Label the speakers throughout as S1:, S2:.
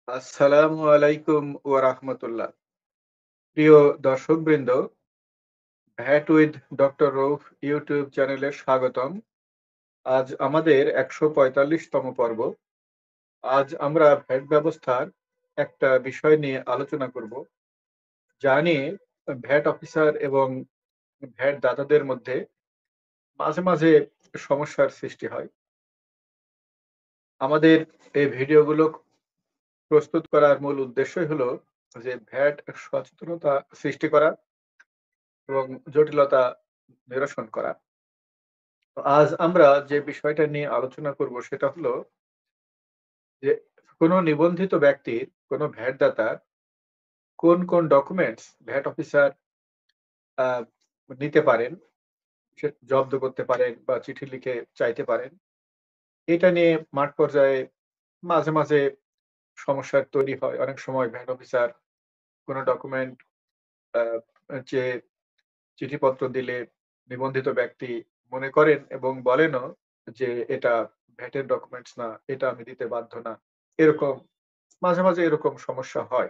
S1: আসসালামু আলাইকুম ওয়া রাহমাতুল্লাহ। প্রিয় দর্শকবৃন্দ, VAT with doctor Rauf YouTube চ্যানেলে স্বাগতম। আজ আমাদের ১৪৫ তম পর্ব। আজ আমরা ভ্যাট ব্যবস্থার একটা বিষয় নিয়ে আলোচনা করব, যা নিয়ে ভ্যাট অফিসার এবং ভ্যাট দাতাদের মধ্যে মাঝে, মাঝে সমস্যার সৃষ্টি হয়। আমাদের এই ভিডিওগুলো প্রস্তুত করার মূল উদ্দেশ্যই হলো যে ভ্যাট সচেতনতা সৃষ্টি করা এবং জটিলতা নিরসন করা। তো আজ আমরা যে বিষয়টা নিয়ে আলোচনা করব সেটা হলো যে কোনো নিবন্ধিত ব্যক্তির, কোনো ভ্যাট দাতার কোন, কোন ডকুমেন্টস ভ্যাট অফিসার আ নিতে পারেন, সে জব্দ করতে পারেন বা চিঠি লিখে চাইতে পারেন। এটা নিয়ে মাঠ পর্যায়ে মাঝে, মাঝে সমস্যার তৈরি হয়। অনেক সময় ভ্যাট অফিসার কোনো ডকুমেন্ট আ চেয়ে চিঠিপত্র দিলে নিবন্ধিত ব্যক্তি মনে করেন এবং বলেনও যে, "এটা ভ্যাটের ডকুমেন্টস না, এটা আমি দিতে বাধ্য না।" এরকম মাঝে, মাঝে এরকম সমস্যা হয়।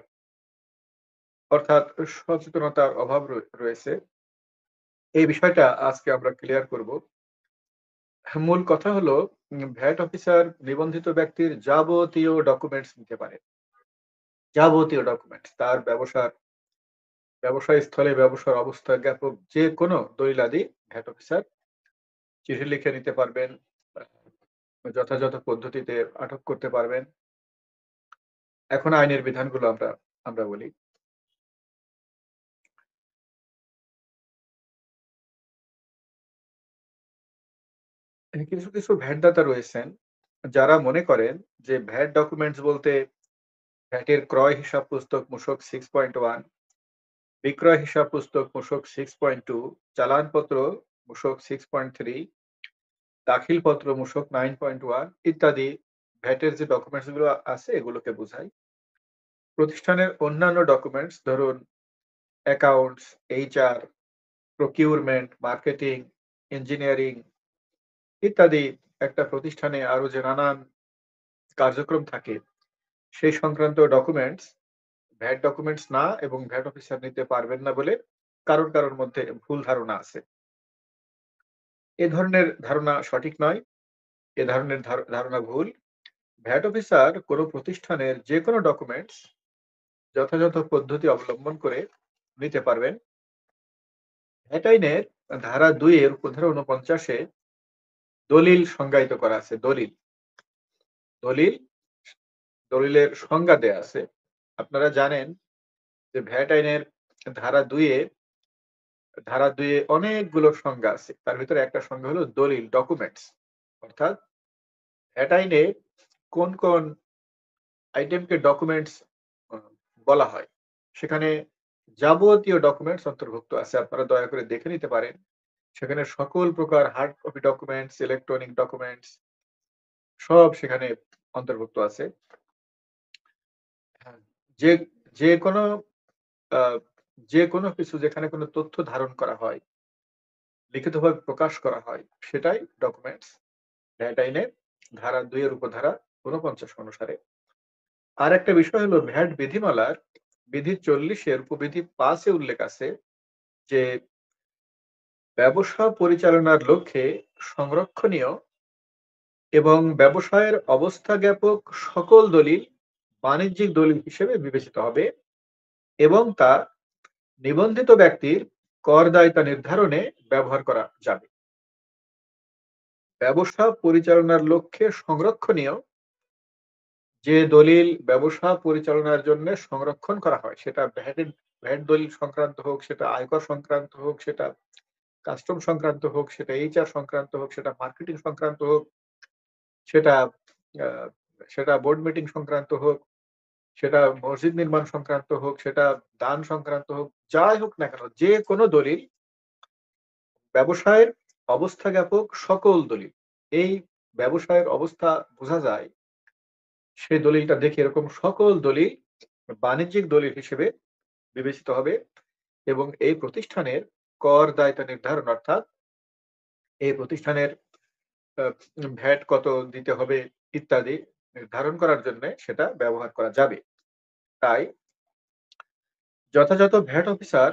S1: অর্থাৎ সচেতনতার অভাব রয়েছে। এই বিষয়টা আজকে আমরা ক্লিয়ার করব। মূল কথা হলো ভ্যাট অফিসার নিবন্ধিত ব্যক্তির যাবতীয় ডকুমেন্টস নিতে পারে। যাবতীয় ডকুমেন্টস তার ব্যবসায়স্থলে ব্যবসার অবস্থা জ্ঞাপক যেকোনো দলিলাদি ভ্যাট অফিসার চিঠি লিখে নিতে পারবেন। যথাযথ পদ্ধতিতে আটক করতে পারবেন। এখন আইনের বিধানগুলো আমরা বলি। কিছু, কিছু ভ্যাট দাতা রয়েছেন যারা মনে করেন যে ভ্যাট ডকুমেন্টস বলতে ভ্যাটের ক্রয় হিসাব পুস্তক মূসক 6.1, বিক্রয় হিসাব পুস্তক মূসক 6.2, চালানপত্র মূসক 6.3, দাখিলপত্র মূসক 9.1 ইত্যাদি ভ্যাটের যে ডকুমেন্টস গুলো আছে এগুলোকে বোঝায়। প্রতিষ্ঠানের অন্যান্য ডকুমেন্টস ধরুন accounts, HR, procurement, marketing, engineering ইত্যাদি একটা প্রতিষ্ঠানে আরো যে নানান কার্যক্রম থাকে সেই সংক্রান্ত ডকুমেন্টস ভ্যাট ডকুমেন্টস না এবং ভ্যাট অফিসার নিতে পারবেন না বলে কারোর মধ্যে ভুল ধারণা আছে। এ ধরনের ধারণা সঠিক নয়। এ ধরনের ধারণা ভুল। ভ্যাট অফিসার কোনো প্রতিষ্ঠানের যেকোনো ডকুমেন্টস যথাযথ পদ্ধতি অবলম্বন করে নিতে পারবেন। ভ্যাট আইনের ধারা ২ এর উপধারা ৪৯ এ দলিল সংজ্ঞায়িত করা আছে। দলিল দলিলের সংজ্ঞা দেয়া আছে। আপনারা জানেন যে ভ্যাট আইনের ধারা ২ এ ধারা ২ এ অনেকগুলো সংজ্ঞা আছে। তার ভিতরে একটা সংজ্ঞা হলো দলিল, ডকুমেন্টস। অর্থাৎ ভ্যাট আইনে কোন, কোন আইটেমকে ডকুমেন্টস আ বলা হয়। সেখানে যাবতীয় ডকুমেন্টস অন্তর্ভুক্ত আছে। আপনারা দয়া করে দেখে নিতে পারেন। সেখানে সকল প্রকার hard copy documents, electronic documents সব সেখানে অন্তর্ভুক্ত আছে। হ্যাঁ, যে যেকোনো আ যেকোনো কিছু যেখানে কোনো তথ্য ধারণ করা হয়, লিখিতভাবে প্রকাশ করা হয়, সেটাই ডকুমেন্টস। ভ্যাট আইনের ধারা ২ এর উপধারা ৪৯ অনুসারে। আরেকটা বিষয় হলো ভ্যাট বিধিমালার বিধি ৪০ এর উপবিধি ৫ এ উল্লেখ আছে যে ব্যবসা পরিচালনার লক্ষ্যে সংরক্ষণীয় এবং ব্যবসায়ের অবস্থা জ্ঞাপক সকল দলিল বাণিজ্যিক দলিল হিসেবে বিবেচিত হবে এবং তা নিবন্ধিত ব্যক্তির কর দায়িত্ব নির্ধারণে ব্যবহার করা যাবে। ব্যবসা পরিচালনার লক্ষ্যে সংরক্ষণীয় যে দলিল ব্যবসা পরিচালনার জন্য সংরক্ষণ করা হয় সেটা ভ্যাট দলিল সংক্রান্ত হোক, সেটা আয়কর সংক্রান্ত হোক, সেটা কাস্টম সংক্রান্ত হোক, সেটা এইচআর সংক্রান্ত হোক, সেটা মার্কেটিং সংক্রান্ত হোক, সেটা আ সেটা বোর্ড মিটিং সংক্রান্ত হোক, সেটা মসজিদ নির্মাণ সংক্রান্ত হোক, সেটা দান সংক্রান্ত হোক, যাই হোক না কেন যেকোনো দলিল ব্যবসায়ের অবস্থা জ্ঞাপক সকল দলিল। এই ব্যবসায়ের অবস্থা বোঝা যায় সেই দলিলটা দেখে এরকম সকল দলিল বাণিজ্যিক দলিল হিসেবে বিবেচিত হবে এবং এই প্রতিষ্ঠানের কর দায়িত্ব নির্ধারণ অর্থাৎ এই প্রতিষ্ঠানের ভ্যাট কত দিতে হবে ইত্যাদি নির্ধারণ করার জন্য সেটা ব্যবহার করা যাবে। তাই যথাযথ ভ্যাট অফিসার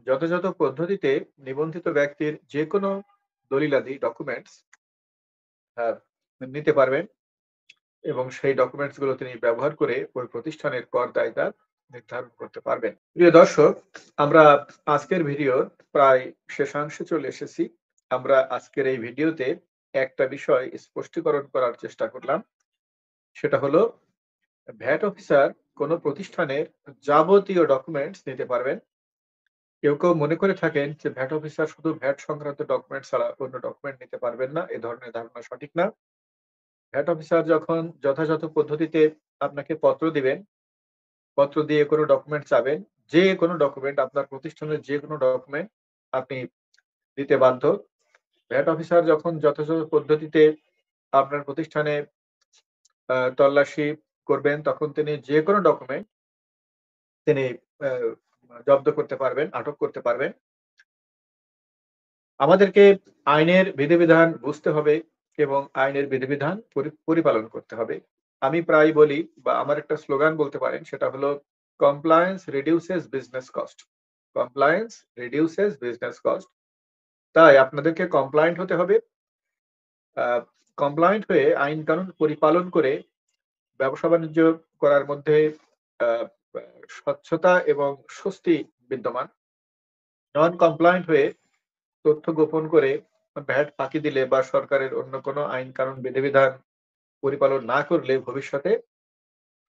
S1: যথাযথ পদ্ধতিতে নিবন্ধিত ব্যক্তির যেকোনো দলিলাদি ডকুমেন্টস নিতে পারবেন এবং সেই ডকুমেন্টস গুলো তিনি ব্যবহার করে ওই প্রতিষ্ঠানের কর দায়িত্ব নির্ধারণ করতে পারবেন। প্রিয় দর্শক, আমরা আজকের ভিডিওর প্রায় শেষাংশে চলে এসেছি। আমরা আজকের এই ভিডিওতে একটা বিষয় স্পষ্টীকরণ করার চেষ্টা করলাম। সেটা হলো ভ্যাট অফিসার কোন প্রতিষ্ঠানের যাবতীয় ডকুমেন্টস নিতে পারবেন। কেউ মনে করে থাকেন যে ভ্যাট অফিসার শুধু ভ্যাট সংক্রান্ত ডকুমেন্ট ছাড়া অন্য ডকুমেন্ট নিতে পারবেন না। এ ধরনের ধারণা সঠিক না। ভ্যাট অফিসার যখন যথাযথ পদ্ধতিতে আপনাকে পত্র দিবেন, পত্র দিয়ে কোনো ডকুমেন্ট চাবেন, যে কোনো ডকুমেন্ট আপনার প্রতিষ্ঠানের যে কোনো ডকুমেন্ট আপনি দিতে বাধ্য। ভ্যাট অফিসার যখন যথাযথ পদ্ধতিতে আপনার প্রতিষ্ঠানে তল্লাশি করবেন, তখন তিনি যে কোনো ডকুমেন্ট তিনি আ জব্দ করতে পারবেন, আটক করতে পারবেন। আমাদেরকে আইনের বিধিবিধান বুঝতে হবে এবং আইনের বিধিবিধান পরিপালন করতে হবে। আমি প্রায় বলি বা আমার একটা স্লোগান বলতে পারেন, সেটা হলো compliance reduces business cost. Compliance reduces business cost. তাই আপনাদেরকে কমপ্লায়েন্ট হতে হবে। আ কমপ্লায়েন্ট হয়ে আইন কানুন পরিপালন করে ব্যবসা-বাণিজ্য করার মধ্যে আ আ স্বচ্ছতা এবং স্বস্তি বিদ্যমান। নন কমপ্লায়েন্ট হয়ে তথ্য গোপন করে ভ্যাট ফাঁকি দিলে বা সরকারের অন্য কোনো আইন কানুন বিধিবিধান পরিপালন না করলে ভবিষ্যতে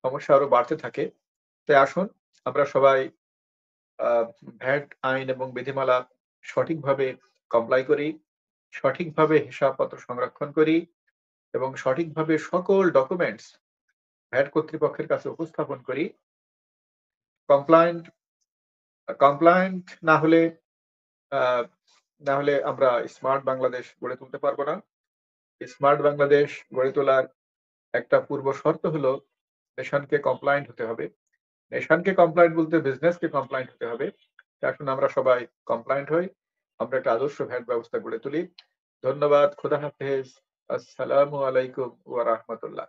S1: সমস্যা আরো বাড়তে থাকে। তাই আসুন আমরা সবাই আ ভ্যাট আইন এবং বিধিমালা সঠিকভাবে কমপ্লাই করি, সঠিকভাবে হিসাবপত্র সংরক্ষণ করি এবং সঠিকভাবে সকল ডকুমেন্টস ভ্যাট কর্তৃপক্ষের কাছে উপস্থাপন করি। কমপ্লায়েন্ট কমপ্লায়েন্ট না হলে আ না হলে আমরা স্মার্ট বাংলাদেশ গড়ে তুলতে পারব না। স্মার্ট বাংলাদেশ গড়ে তোলার একটা পূর্ব শর্ত হলো নেশনকে কমপ্লায়েন্ট হতে হবে। নেশনকে কমপ্লায়েন্ট বলতে বিজনেসকে কমপ্লায়েন্ট হতে হবে। এখন আমরা সবাই কমপ্লায়েন্ট হই। আমরা একটা আদর্শ ভ্যাট ব্যবস্থা গড়ে তুলি। ধন্যবাদ। খোদা হাফেজ। আসসালামু আলাইকুম ওয়া রাহমাতুল্লাহ।